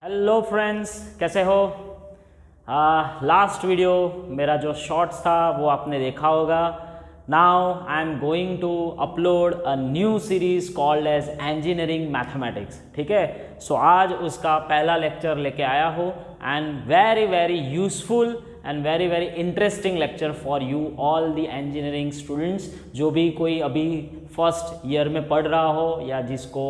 Hello friends, कैसे हो? Last video मेरा जो शॉर्ट्स था वो आपने देखा होगा. Now I am going to upload a new series called as engineering mathematics. ठीक है, सो आज उसका पहला लेक्चर लेके आया हूँ and very very useful and very very interesting lecture for you all the engineering students. जो भी कोई अभी फर्स्ट ईयर में पढ़ रहा हो या जिसको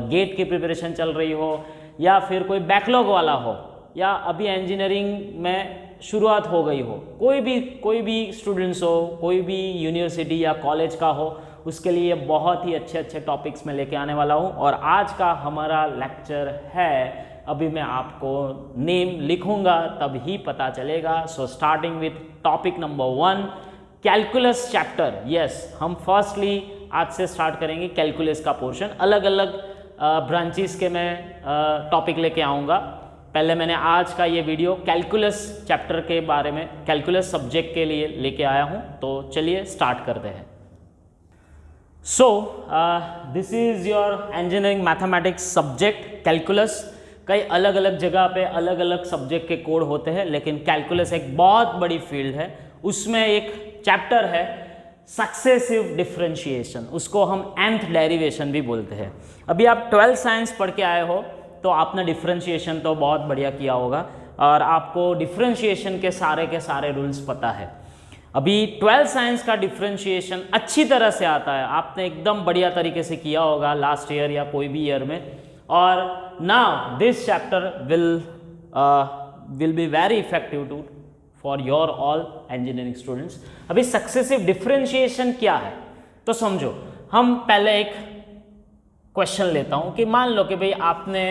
गेट की प्रिपरेशन चल रही हो या फिर कोई बैकलॉग वाला हो या अभी इंजीनियरिंग में शुरुआत हो गई हो, कोई भी स्टूडेंट्स हो, कोई भी यूनिवर्सिटी या कॉलेज का हो, उसके लिए बहुत ही अच्छे अच्छे टॉपिक्स में लेके आने वाला हूँ. और आज का हमारा लेक्चर है, अभी मैं आपको नेम लिखूंगा तब ही पता चलेगा. सो starting with topic number 1, calculus chapter. Yes, हम फर्स्टली आज से स्टार्ट करेंगे कैलकुलस का पोर्शन. अलग अलग ब्रांचेस के मैं टॉपिक लेके आऊँगा. पहले मैंने आज का ये वीडियो कैलकुलस चैप्टर के बारे में, कैलकुलस सब्जेक्ट के लिए लेके आया हूँ. तो चलिए स्टार्ट करते हैं. So this is your engineering mathematics subject calculus. कई अलग अलग जगह पे अलग अलग सब्जेक्ट के कोड होते हैं, लेकिन कैलकुलस एक बहुत बड़ी फील्ड है. उसमें एक चैप्टर है सक्सेसिव डिफरेंशिएशन, उसको हम nth डेरिवेशन भी बोलते हैं. अभी आप 12th साइंस पढ़ के आए हो तो आपने डिफरेंशिएशन तो बहुत बढ़िया किया होगा और आपको डिफरेंशिएशन के सारे रूल्स पता है. अभी 12th साइंस का डिफरेंशिएशन अच्छी तरह से आता है, आपने एकदम बढ़िया तरीके से किया होगा लास्ट ईयर या कोई भी ईयर में. और now this chapter will be very effective to for your all engineering students. अभी सक्सेसिव डिफरेंशिएशन क्या है तो समझो. हम पहले एक क्वेश्चन लेता हूं कि मान लो कि भाई आपने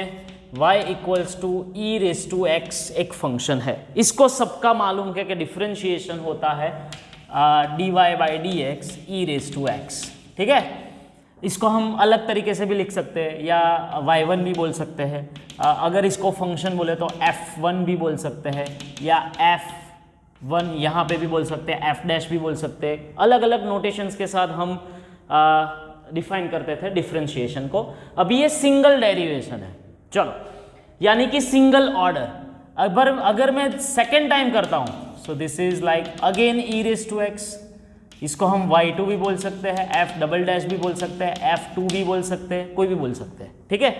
y equals to e raise to x एक फंक्शन है. इसको सबका मालूम है कि डिफरेंशिएशन होता है dy by d x e raise to x. ठीक है, इसको हम अलग तरीके से भी लिख सकते हैं या y1 भी बोल सकते हैं. अगर इसको फंक्शन बोले तो f1 भी बोल सकते हैं या f1 यहाँ पे भी बोल सकते हैं, f डैश भी बोल सकते हैं. अलग अलग नोटेशंस के साथ हम डिफाइन करते थे डिफरेंशिएशन को. अभी ये सिंगल डेरिवेशन है, चलो, यानी कि सिंगल ऑर्डर. अगर मैं सेकेंड टाइम करता हूँ so this is like again e raise to x. इसको हम y2 भी बोल सकते हैं, f डबल डैश भी बोल सकते हैं, f2 भी बोल सकते हैं, कोई भी बोल सकते हैं. ठीक है,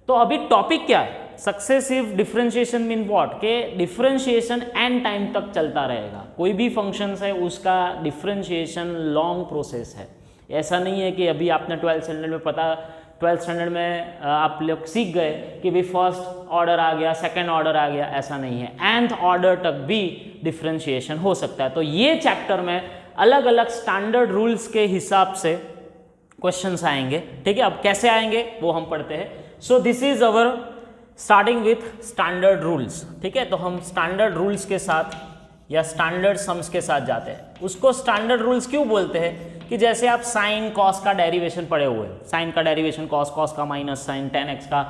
तो अभी टॉपिक क्या है? सक्सेसिव डिफरेंशिएशन मीन व्हाट के डिफरेंशिएशन एन टाइम तक चलता रहेगा. कोई भी फंक्शन है उसका डिफरेंशिएशन लॉन्ग प्रोसेस है. ऐसा नहीं है कि अभी आपने 12th स्टैंडर्ड में ट्वेल्थ स्टैंडर्ड में आप लोग सीख गए कि भाई फर्स्ट ऑर्डर आ गया, सेकंड ऑर्डर आ गया. ऐसा नहीं है, nth ऑर्डर तक भी डिफरेंशिएशन हो सकता है. तो ये चैप्टर में अलग अलग स्टैंडर्ड रूल्स के हिसाब से क्वेश्चंस आएंगे. ठीक है, अब कैसे आएंगे वो हम पढ़ते हैं. सो this is our starting with standard rules. ठीक है, तो हम स्टैंडर्ड रूल्स के साथ या स्टैंडर्ड सम्स के साथ जाते हैं. उसको स्टैंडर्ड रूल्स क्यों बोलते हैं कि जैसे आप साइन कॉस का डेरिवेशन पढ़े हुए हैं, साइन का डेरिवेशन कॉस, कॉस का माइनस साइन, टेन एक्स का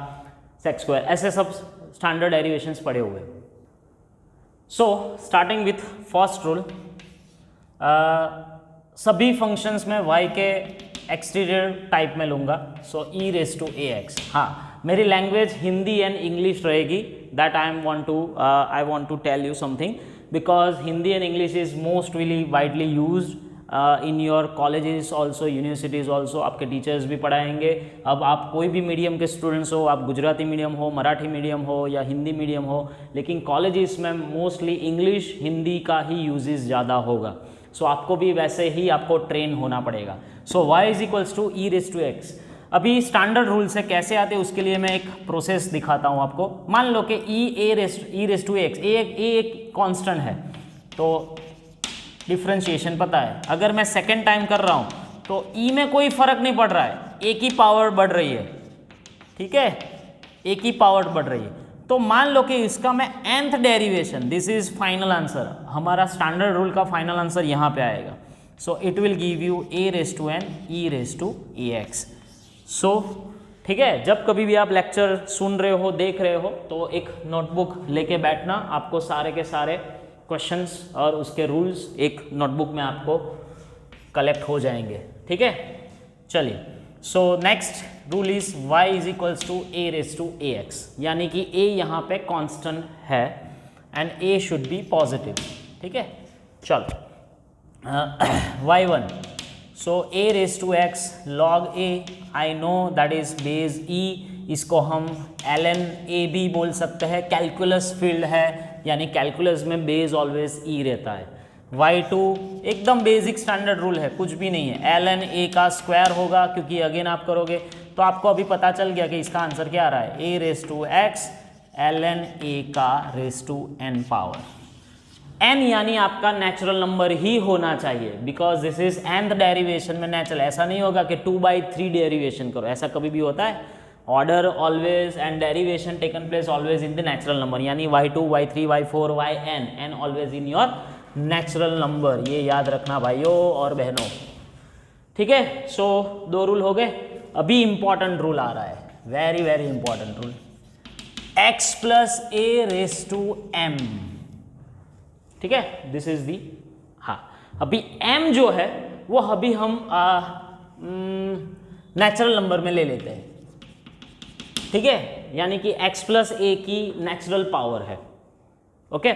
सेक स्क्वायर, ऐसे सब स्टैंडर्ड डेरिवेशंस पढ़े हुए. So starting with first rule, सभी फंक्शंस में y के एक्सटीरियर टाइप में लूँगा. So e raise to a x. हाँ, मेरी लैंग्वेज हिंदी एंड इंग्लिश रहेगी. That I want to tell you something because Hindi and English is mostly widely used in your colleges also, universities also. आपके teachers भी पढ़ाएंगे. अब आप कोई भी मीडियम के स्टूडेंट्स हो, आप गुजराती मीडियम हो, मराठी मीडियम हो या हिंदी मीडियम हो, लेकिन कॉलेजेस में मोस्टली इंग्लिश हिंदी का ही यूजेस ज़्यादा होगा. सो आपको भी वैसे ही आपको ट्रेन होना पड़ेगा. So y is equals to e raise to x. अभी स्टैंडर्ड रूल से कैसे आते हैं उसके लिए मैं एक प्रोसेस दिखाता हूँ आपको. मान लो कि ई रेस टू एक्स एक कांस्टेंट है, तो डिफरेंशिएशन पता है. अगर मैं सेकेंड टाइम कर रहा हूँ तो ई में कोई फर्क नहीं पड़ रहा है, एक ही पावर बढ़ रही है. ठीक है, एक ही पावर बढ़ रही है. तो मान लो कि इसका मैं nth derivation, this is final answer. हमारा स्टैंडर्ड रूल का फाइनल आंसर यहाँ पे आएगा. So it will give you a raise to n e raise to a x. So ठीक है, जब कभी भी आप लेक्चर सुन रहे हो, देख रहे हो, तो एक नोटबुक लेके बैठना. आपको सारे के सारे क्वेश्चंस और उसके रूल्स एक नोटबुक में आपको कलेक्ट हो जाएंगे. ठीक है, चलिए. So next rule is y is equals to a raise to ax, यानी कि a यहाँ पे कांस्टेंट है and a should be positive. ठीक है, चलो y1, so a raise to x log a, I know that is base e, इसको हम ln a भी बोल सकते हैं, कैलकुलस फील्ड है यानी कैलकुलस में बेस ऑलवेज e रहता है। y2 एकदम बेसिक स्टैंडर्ड रूल है, कुछ भी नहीं है, ln a का स्क्वायर होगा, क्योंकि अगेन आप करोगे तो आपको अभी पता चल गया कि इसका आंसर क्या आ रहा है, a raise to x ln a का raise to n power n, यानी आपका नेचुरल नंबर ही होना चाहिए, because this is nth derivation में नेचुरल। ऐसा नहीं होगा कि 2/3 डेरिवेशन करो, ऐसा कभी भी होता है। Order always and derivation taken place always in the natural number, यानी y2 y3 y4 yn, n always in your natural number, ये याद रखना भाइयों और बहनों। ठीक है, सो 2 रूल हो गए। अभी इंपॉर्टेंट रूल आ रहा है, very very important rule, x plus a raise to m। ठीक है, दिस इज दी, हाँ अभी m जो है वो अभी हम नेचुरल नंबर में ले लेते हैं। ठीक है, यानी कि x प्लस a की नेचुरल पावर है। ओके,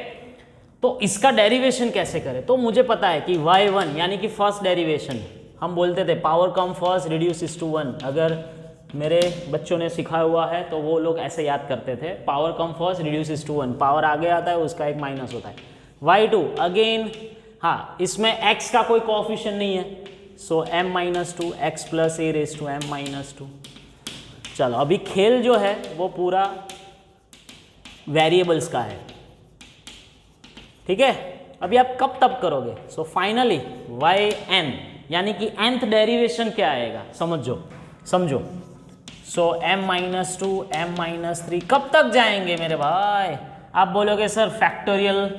तो इसका डेरिवेशन कैसे करें, तो मुझे पता है कि y1 यानी कि फर्स्ट डेरिवेशन, हम बोलते थे power come first reduce is to 1, अगर मेरे बच्चों ने सिखाया हुआ है तो वो लोग ऐसे याद करते थे, power come first reduce is to 1, पावर आगे आता है उसका एक माइनस होता है। y2 अगेन, हाँ इसमें x का कोई कोएफिशिएंट नहीं है, so m-2 x plus a raise to m-2। चलो अभी खेल जो है वो पूरा वेरिएबल्स का है। ठीक है, अभी आप कब तब करोगे, सो फाइनली yn यानी कि nth डेरिवेशन क्या आएगा, समझो, सो m-2 m-3 कब तक जाएंगे मेरे भाई, आप बोलोगे सर फैक्टोरियल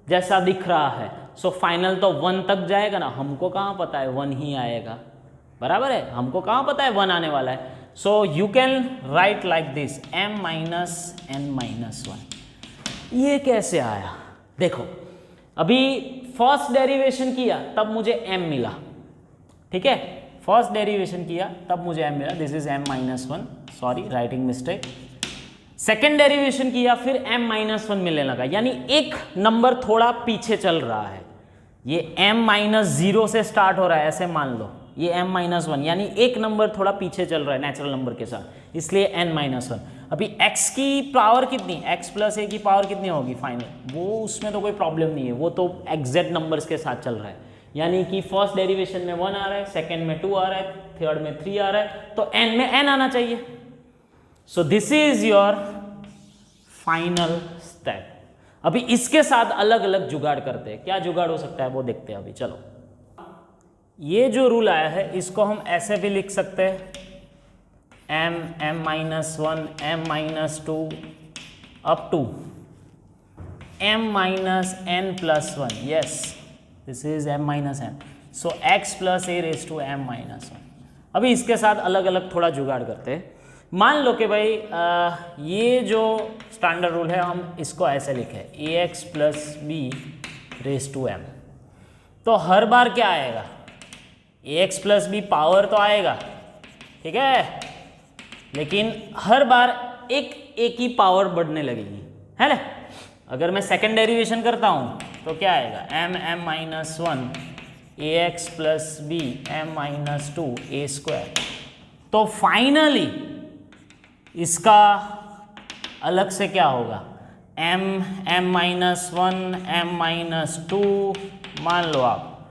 जैसा दिख रहा है, सो फाइनल तो 1 तक जाएगा ना, हमको कहाँ पता है 1 ही आएगा, बराबर है, हमको कहाँ पता है 1 आने वाला है। So you can write like this m-n-1। ये कैसे आया, देखो अभी फर्स्ट डेरिवेशन किया तब मुझे m मिला। ठीक है, फर्स्ट डेरिवेशन किया तब मुझे m मिला, this is m-1, sorry writing mistake. Second derivation किया फिर m-1 मिलने लगा, यानी एक नंबर थोड़ा पीछे चल रहा है, ये m-0 से स्टार्ट हो रहा है, ऐसे मान लो ये m-1, यानी एक नंबर थोड़ा पीछे चल रहा है नेचुरल नंबर के साथ, इसलिए n-1। अभी x की पावर कितनी, x प्लस a की पावर कितनी होगी फाइनल, वो उसमें तो कोई प्रॉब्लम नहीं है, वो तो एग्जैक्ट नंबर्स के साथ चल रहा है, यानी कि फर्स्ट डेरिवेशन में 1 आ रहा है, सेकंड में 2 आ रहा है, थर्ड में 3 आ रहा है, तो n में n आना चाहिए। सो this is your final step. अभी इसके साथ अलग अलग जुगाड़ करते हैं, क्या जुगाड़ हो सकता है वो देखते हैं अभी। चलो ये जो रूल आया है इसको हम ऐसे भी लिख सकते हैं, m-1 m-2 up to m-n+1, yes this is m-n, so x plus a raise to m-1। अभी इसके साथ अलग अलग थोड़ा जुगाड़ करते हैं। मान लो कि भाई ये जो स्टैंडर्ड रूल है हम इसको ऐसे लिखे ax plus b raise to m, तो हर बार क्या आएगा, ax प्लस b पावर तो आएगा, ठीक है, लेकिन हर बार एक a की पावर बढ़ने लगेगी, है ना। अगर मैं सेकेंड डेरिवेशन करता हूँ तो क्या आएगा, m-1 ax plus b m-2 a square. तो फाइनली इसका अलग से क्या होगा, m-1 m-2, मान लो आप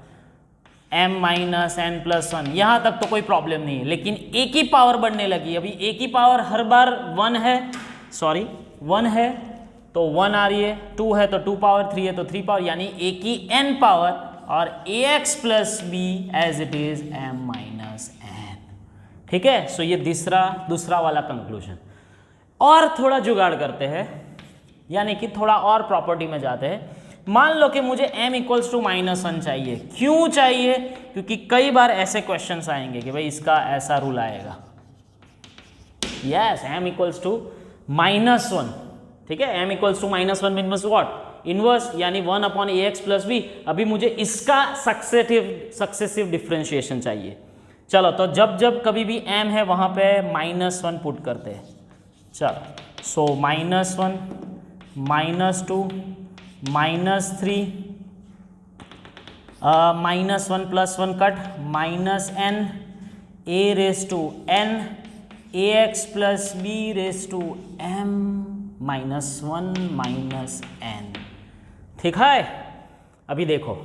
m-n+1, यहाँ तक तो कोई प्रॉब्लम नहीं है, लेकिन a की पावर बढ़ने लगी। अभी a की पावर हर बार 1 है, सॉरी 1 है तो 1 आ रही है, 2 है तो 2 पावर, 3 है तो 3 पावर, यानी a की n पावर और ax plus b as it is m-n। ठीक है, सो ये दूसरा वाला कंक्लूजन। और थोड़ा जुगाड़ करते हैं, यानी कि थोड़ा और प्रॉपर्टी में जाते हैं। मान लो कि मुझे m=-1 चाहिए, क्यों चाहिए, क्योंकि कई बार ऐसे क्वेश्चंस आएंगे कि भाई इसका ऐसा रूल आएगा, यस m=-1, ठीक है, m=-1 मीन्स व्हाट, इनवर्स, यानी 1/ax प्लस b। अभी मुझे इसका सक्सेसिव डिफरेंशिएशन चाहिए, चलो तो जब जब कभी भी m है वहाँ पे -1 पुट करते हैं। चलो so -1 -2 -3 -1 + 1 cut -n a raise to n ax + b raise to m -1 -n। ठीक है, अभी देखो,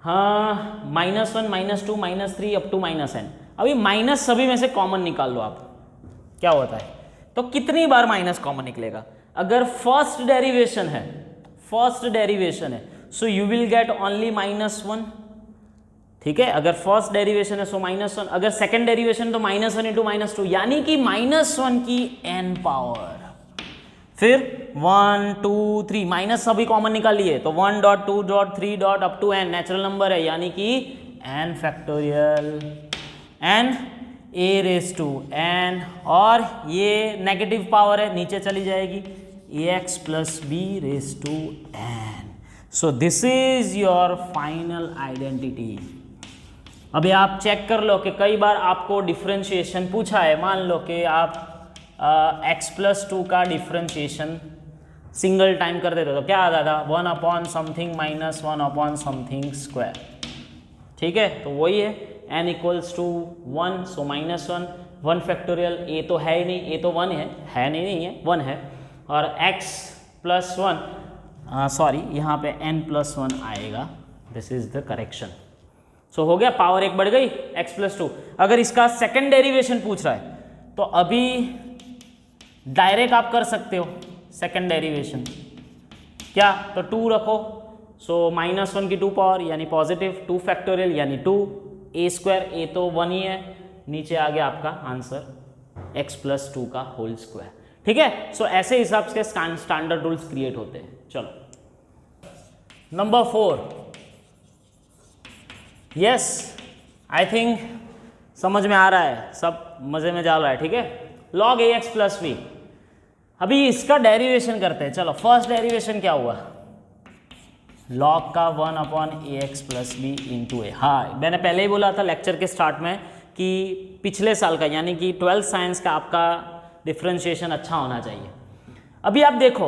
हाँ -1 -2 -3 अप टू -n। अभी माइनस सभी में से कॉमन निकाल लो आप, क्या होता है, तो कितनी बार माइनस कॉमन निकलेगा? अगर फर्स्ट डेरिवेशन है so you will get only -1। ठीक है, अगर फर्स्ट डेरिवेशन है सो -1, अगर सेकेंड डेरिवेशन तो -1 इंटू -2, यानी कि -1 की n पावर। फिर 1 2 3 माइनस सभी कॉमन निकाल लिए, तो 1 dot 2 dot 3 dot up to n natural number है, यानी कि n factorial n a raise to n, और ये नेगेटिव पावर है नीचे चली जाएगी, ax + b raise to n। So this is your final identity. अभी आप चेक कर लो कि कई बार आपको डिफरेंशिएशन पूछा है, मान लो कि आप x + 2 का डिफरेंशिएशन सिंगल टाइम कर देते तो क्या आता था, 1 / समथिंग - 1 / समथिंग स्क्वायर। ठीक है, तो वही है n = 1, सो -1 1 फैक्टोरियल, a तो है ही नहीं, a तो 1 है नहीं है 1 है, और x + 1 सॉरी यहाँ पे n + 1 आएगा, दिस इज द करेक्शन। सो हो गया, पावर 1 बढ़ गई x + 2। अगर इसका सेकेंड डेरिवेशन पूछ रहा है तो अभी डायरेक्ट आप कर सकते हो सेकेंड डेरिवेशन, क्या, तो 2 रखो, सो -1 की 2 पावर यानी पॉजिटिव, 2 फैक्टोरियल यानी 2, a², a तो 1 ही है, नीचे आ गया आपका आंसर x + 2 का होल स्क्वायर। ठीक है, सो ऐसे हिसाब से स्टैंडर्ड रूल्स क्रिएट होते हैं। चलो नंबर 4, यस आई थिंक समझ में आ रहा है, सब मजे में जा रहा है। ठीक है, log ax + b, अभी इसका डेरिवेशन करते हैं। चलो फर्स्ट डेरिवेशन क्या हुआ, log का 1/ax + b × a। हाँ, मैंने पहले ही बोला था लेक्चर के स्टार्ट में कि पिछले साल का यानी कि 12th साइंस का आपका डिफ्रेंशिएशन अच्छा होना चाहिए। अभी आप देखो,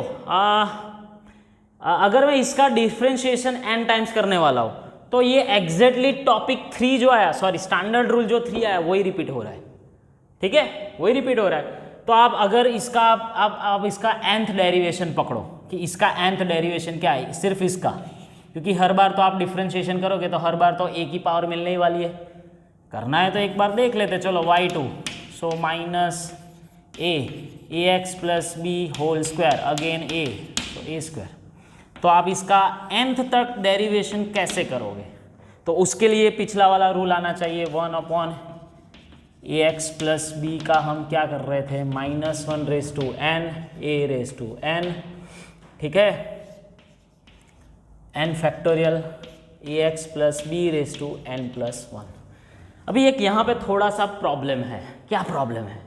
अगर मैं इसका डिफ्रेंशिएशन n टाइम्स करने वाला हूँ तो ये एग्जैक्टली टॉपिक 3 जो आया, सॉरी स्टैंडर्ड रूल जो 3 आया वही रिपीट हो रहा है। ठीक है, वही रिपीट हो रहा है। तो आप अगर इसका आप इसका nth डेरिवेशन पकड़ो कि इसका nth डेरिवेशन क्या है, सिर्फ इसका, क्योंकि हर बार तो आप डिफ्रेंशिएशन करोगे तो हर बार तो a की पावर मिलने ही वाली है। करना है तो एक बार देख लेते, चलो y2, so -ax + b whole square again a, तो a²। तो आप इसका nth तक डेरिवेशन कैसे करोगे, तो उसके लिए पिछला वाला रूल आना चाहिए, 1/ax + b का हम क्या कर रहे थे, -1 raise to n a raise to n। ठीक है, n factorial ax + b raise to n + 1। अभी एक यहाँ पे थोड़ा सा प्रॉब्लम है। क्या प्रॉब्लम है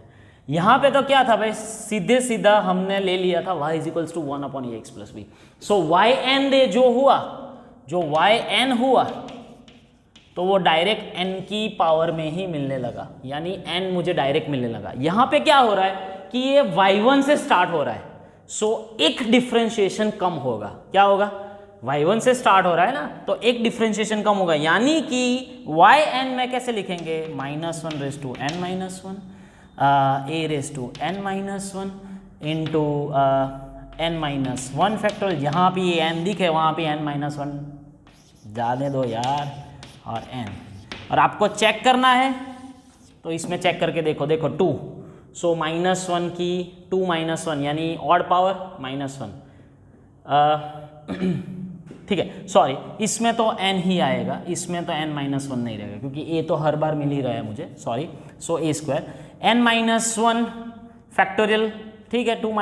यहाँ पे, तो क्या था भाई, सीधे सीधा हमने ले लिया था y = 1/ax + b। सो yn जो yn हुआ तो वो डायरेक्ट n की पावर में ही मिलने लगा, यानी n मुझे डायरेक्ट मिलने लगा। यहाँ पे क्या हो रहा है कि ये y1 से स्टार्ट हो रहा है, सो एक डिफ्रेंशिएशन कम होगा। क्या होगा, y1 से स्टार्ट हो रहा है ना, तो एक डिफ्रेंशिएशन कम होगा, यानी कि yn में कैसे लिखेंगे, -1 raise to n - 1 a raise to n - 1 into n - 1 factorial. यहाँ पे ये n दिखे, वहाँ पे n - 1 जाने दो यार, और n। और आपको चेक करना है तो इसमें चेक करके देखो 2, सो -1 की 2 - 1 यानी ऑड पावर -1। ठीक है, सॉरी इसमें तो n ही आएगा, इसमें तो n - 1 नहीं रहेगा, क्योंकि a तो हर बार मिल ही रहा है मुझे, सॉरी। सो a² n - 1 फैक्टोरियल, ठीक है, 2 -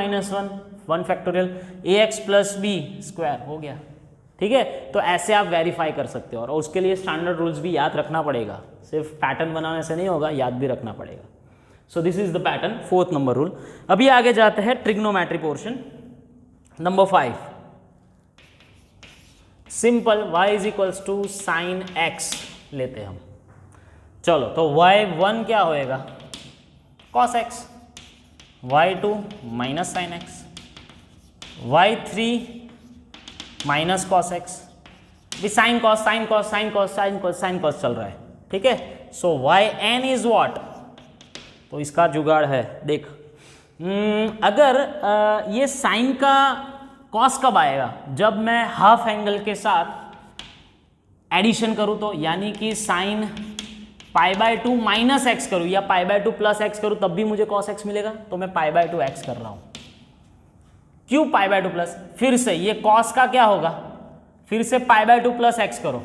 1 फैक्टोरियल ax + b स्क्वायर हो गया। ठीक है, तो ऐसे आप वेरीफाई कर सकते हो, और उसके लिए स्टैंडर्ड रूल्स भी याद रखना पड़ेगा, सिर्फ पैटर्न बनाने से नहीं होगा, याद भी रखना पड़ेगा। सो this is the pattern, 4th number rule. अभी आगे जाते हैं trigonometry portion, number 5। Simple y = sin x लेते हैं हम। चलो तो y1 क्या होएगा, cos x, y2 minus sine x, y3 minus cos x, भी sine cos sine cos sine cos sine cos sine cos चल रहा है, ठीक है। सो yn इज व्हाट, तो इसका जुगाड़ है, देख अगर ये साइन का कॉस कब आएगा, जब मैं हाफ एंगल के साथ एडिशन करूं, तो यानी कि साइन π/2 माइनस एक्स करूं या π/2 प्लस एक्स करूं, तब भी मुझे cos x मिलेगा। तो मैं π/2 एक्स कर रहा हूं, क्यों π/2 प्लस, फिर से ये cos का क्या होगा, फिर से π/2 प्लस एक्स करो,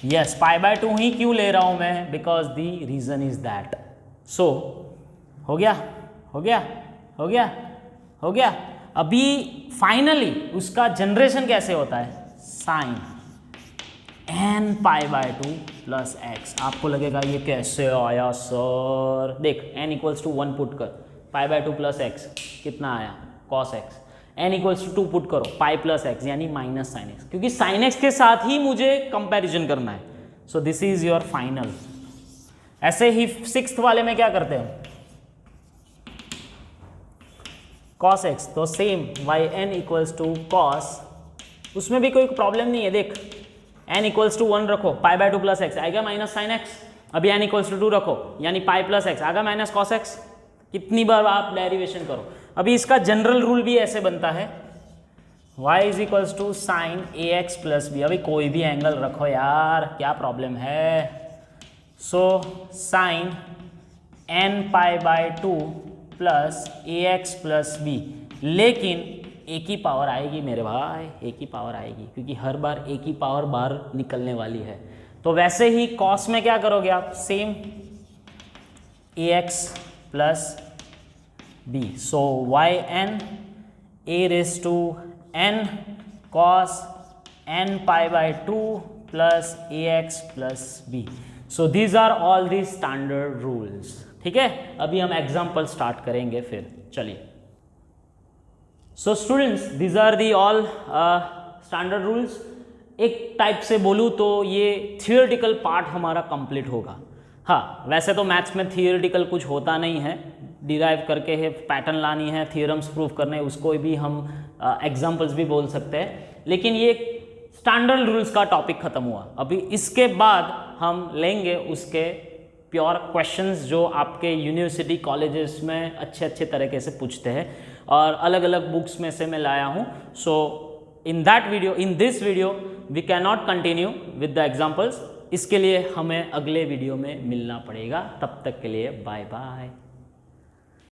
यस π/2 ही क्यों ले रहा हूं मैं, because the reason is that. So हो गया हो गया हो गया हो गया। अभी फाइनली उसका जनरेशन कैसे होता है, साइन n π/2 प्लस एक्स। आपको लगेगा ये कैसे आया सर, देख n इक्वल्स टू 1 पुट कर, π/2 प्लस एक्स कितना आया cos x, n equals to 2 put करो, पाई प्लस एक्स यानी माइनस साइन एक्स, क्योंकि साइन एक्स के साथ ही मुझे कंपैरिजन करना है। So this is your final. ऐसे ही 6th वाले में क्या करते हैं, cos x, तो same yn equals to cos, उसमें भी कोई प्रॉब्लम नहीं है, देख n इक्वल्स टू 1 रखो, π/2 प्लस एक्स आएगा माइनस साइन एक्स, अभी n इक्वल्स टू 2 रखो यानी पाई प्लस एक्स आएगा माइनस cos x। कितनी बार आप डेरिवेशन करो। अभी इसका जनरल रूल भी ऐसे बनता है, y is equals to sine ax plus b, अभी कोई भी एंगल रखो यार, क्या प्रॉब्लम है। So sine n π/2 plus ax plus b, लेकिन एक ही पावर आएगी मेरे भाई, एक ही पावर आएगी, क्योंकि हर बार एक ही पावर बाहर निकलने वाली है। तो वैसे ही cos में क्या करोगे आप, same ax plus b, so yn a raise to n cos n π/2 plus ax plus b. So these are all the standard rules, ठीक है। अभी हम एग्जाम्पल स्टार्ट करेंगे फिर, चलिए। So students these are the all standard rules. एक type से बोलूँ तो ये थियोरेटिकल पार्ट हमारा कंप्लीट होगा। हाँ, वैसे तो मैथ्स में थियोरेटिकल कुछ होता नहीं है, डिराइव करके है, पैटर्न लानी है, थियोरम्स प्रूव करने, उसको भी हम एग्जाम्पल्स भी बोल सकते हैं, लेकिन ये स्टैंडर्ड रूल्स का टॉपिक खत्म हुआ। अभी इसके बाद हम लेंगे उसके प्योर क्वेश्चंस जो आपके यूनिवर्सिटी कॉलेजेस में अच्छे अच्छे तरीके से पूछते हैं और अलग अलग बुक्स में से मैं लाया हूँ। So in this video we can not continue with the examples, इसके लिए हमें अगले वीडियो में मिलना पड़ेगा। तब तक के लिए बाय बाय।